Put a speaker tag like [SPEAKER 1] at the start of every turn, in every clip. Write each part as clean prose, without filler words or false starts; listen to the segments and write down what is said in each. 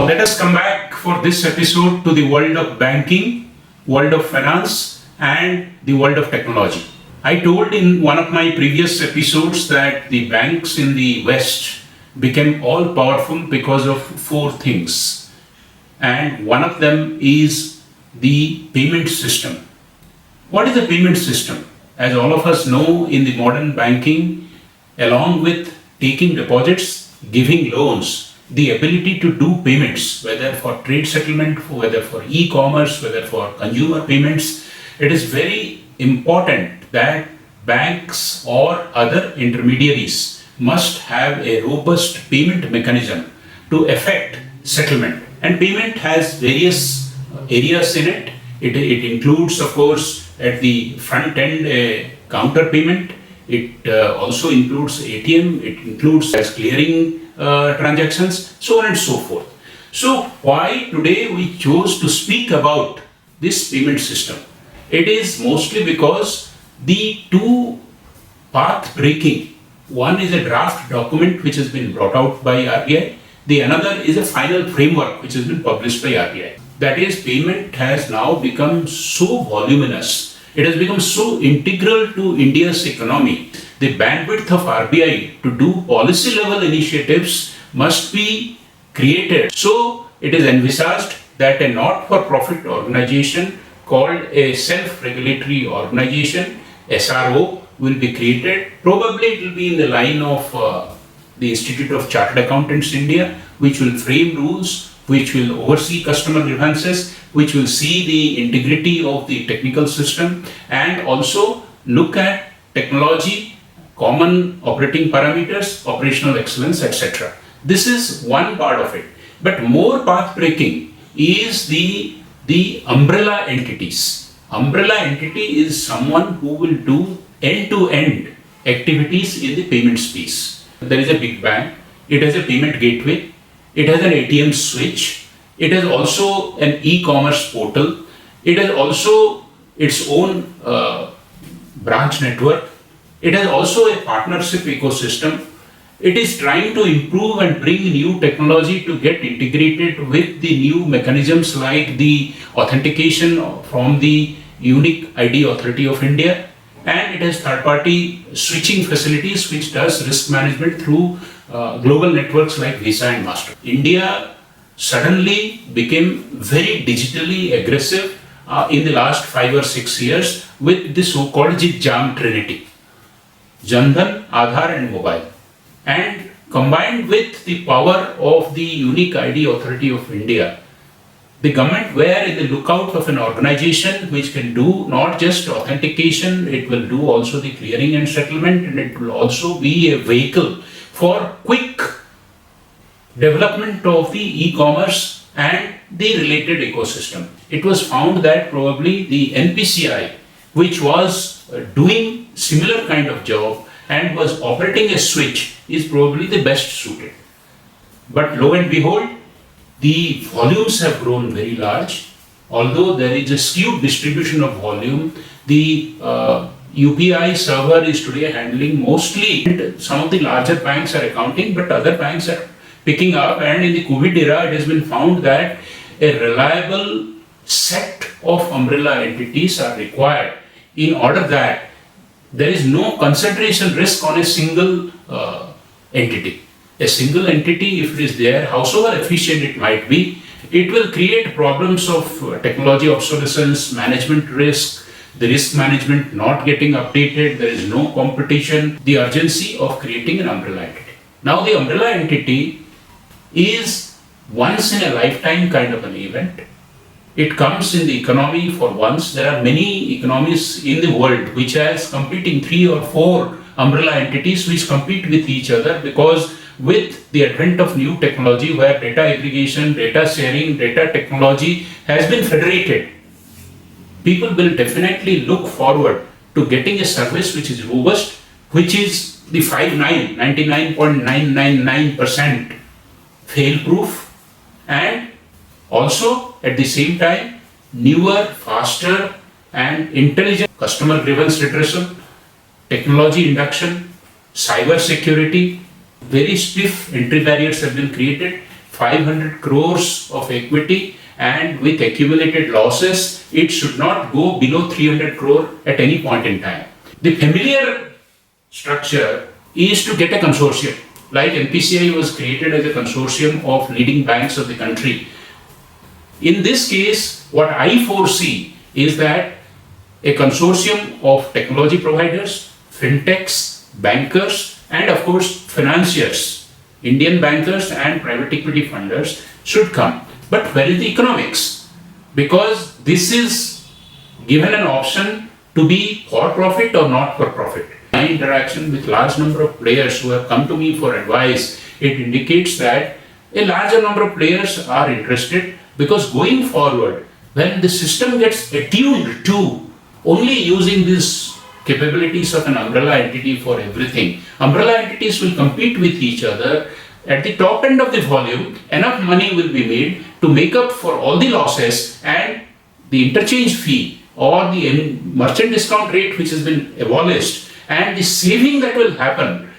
[SPEAKER 1] let us come back for this episode to the world of banking, world of finance, and the world of technology. I told in one of my previous episodes that the banks in the West became all powerful because of four things. And one of them is the payment system. What is the payment system? As all of us know, in the modern banking, along with taking deposits, giving loans, the ability to do payments, whether for trade settlement, whether for e-commerce, whether for consumer payments, it is very important that banks or other intermediaries must have a robust payment mechanism to effect settlement. And payment has various areas in it. It includes, of course, at the front end, a counter payment. It also includes ATM. It includes as clearing transactions, so on and so forth. So why today we chose to speak about this payment system? It is mostly because the two path breaking, one is a draft document which has been brought out by RBI, the another is a final framework which has been published by RBI. That is, payment has now become so voluminous, it has become so integral to India's economy. The bandwidth of RBI to do policy level initiatives must be created. So it is envisaged that a not-for-profit organization called a self-regulatory organization, SRO, will be created. Probably it will be in the line of the Institute of Chartered Accountants India, which will frame rules, which will oversee customer grievances, which will see the integrity of the technical system, and also look at technology, common operating parameters, operational excellence, etc. This is one part of it. But more path breaking is the umbrella entities. Umbrella entity is someone who will do end-to-end activities in the payment space. There is a big bank, it has a payment gateway, it has an ATM switch, it has also an e-commerce portal, it has also its own branch network, it has also a partnership ecosystem. It is trying to improve and bring new technology to get integrated with the new mechanisms like the authentication from the Unique ID Authority of India, and it has third-party switching facilities which does risk management through global networks like Visa and Master. India suddenly became very digitally aggressive in the last 5 or 6 years with the so-called JAM Trinity, Jan Dhan, Aadhaar and Mobile. And combined with the power of the Unique ID Authority of India, the government were in the lookout of an organization which can do not just authentication, it will do also the clearing and settlement, and it will also be a vehicle for quick development of the e-commerce and the related ecosystem. It was found that probably the NPCI, which was doing similar kind of job and was operating a switch, is probably the best suited. But lo and behold, the volumes have grown very large. Although there is a skewed distribution of volume, the UPI server is today handling mostly, some of the larger banks are accounting, but other banks are picking up, and in the COVID era, it has been found that a reliable set of umbrella entities are required in order that there is no concentration risk on a single entity. A single entity, if it is there, however efficient it might be, it will create problems of technology obsolescence, management risk, the risk management not getting updated, there is no competition, the urgency of creating an umbrella entity. Now the umbrella entity is once in a lifetime kind of an event. It comes in the economy for once. There are many economies in the world which has competing 3 or 4 umbrella entities which compete with each other, because with the advent of new technology where data aggregation, data sharing, data technology has been federated, people will definitely look forward to getting a service which is robust, which is the 99.999% fail-proof, and also at the same time newer, faster and intelligent customer grievance redressal, technology induction, cyber security. Very stiff entry barriers have been created. 500 crores of equity and with accumulated losses, it should not go below 300 crore at any point in time. The familiar structure is to get a consortium. Like NPCI was created as a consortium of leading banks of the country. In this case, what I foresee is that a consortium of technology providers, fintechs, bankers, and of course financiers, Indian bankers and private equity funders should come. But where is the economics? Because this is given an option to be for profit or not for profit. My interaction with large number of players who have come to me for advice, it indicates that a larger number of players are interested, because going forward, when the system gets attuned to only using these capabilities of an umbrella entity for everything, umbrella entities will compete with each other. At the top end of the volume, enough money will be made to make up for all the losses, and the interchange fee or the merchant discount rate which has been abolished, and the saving that will happen,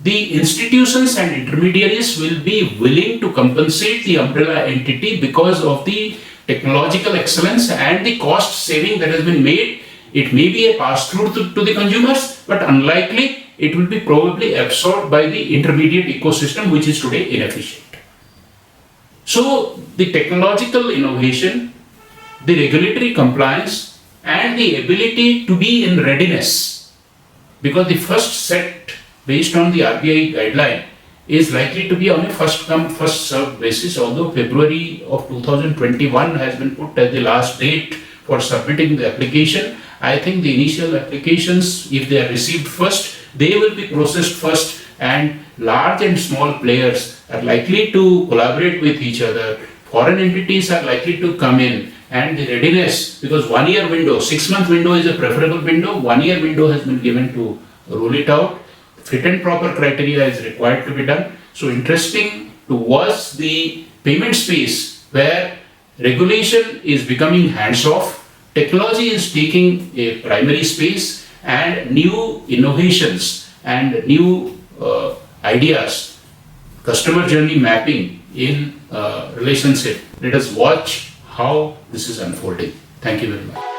[SPEAKER 1] the institutions and intermediaries will be willing to compensate the umbrella entity because of the technological excellence and the cost saving that has been made. It may be a pass-through to the consumers, but unlikely it will be probably absorbed by the intermediate ecosystem, which is today inefficient. So the technological innovation, the regulatory compliance, and the ability to be in readiness, because the first set based on the RBI guideline is likely to be on a first come first served basis, although February of 2021 has been put as the last date for submitting the application. I think the initial applications, if they are received first, they will be processed first, and large and small players are likely to collaborate with each other. Foreign entities are likely to come in, and the readiness, because 1 year window, 6-month window is a preferable window, 1 year window has been given to roll it out. Fit and proper criteria is required to be done. So interesting to watch the payment space where regulation is becoming hands-off, technology is taking a primary space, and new innovations and new ideas, customer journey mapping in relationship. Let us watch how this is unfolding. Thank you very much.